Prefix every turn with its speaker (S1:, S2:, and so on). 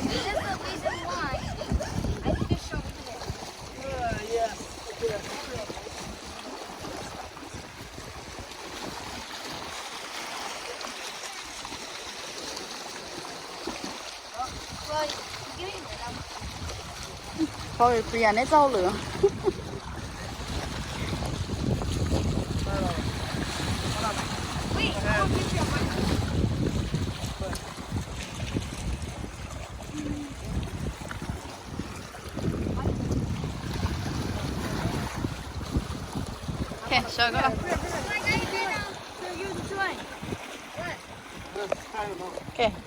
S1: This is the reason why I need to show you this.
S2: Yeah.
S1: Well, give me that.
S3: Thôi bây giờ nó rau lửa.
S1: Wait, I want a picture of my.
S3: Okay, show go. Okay.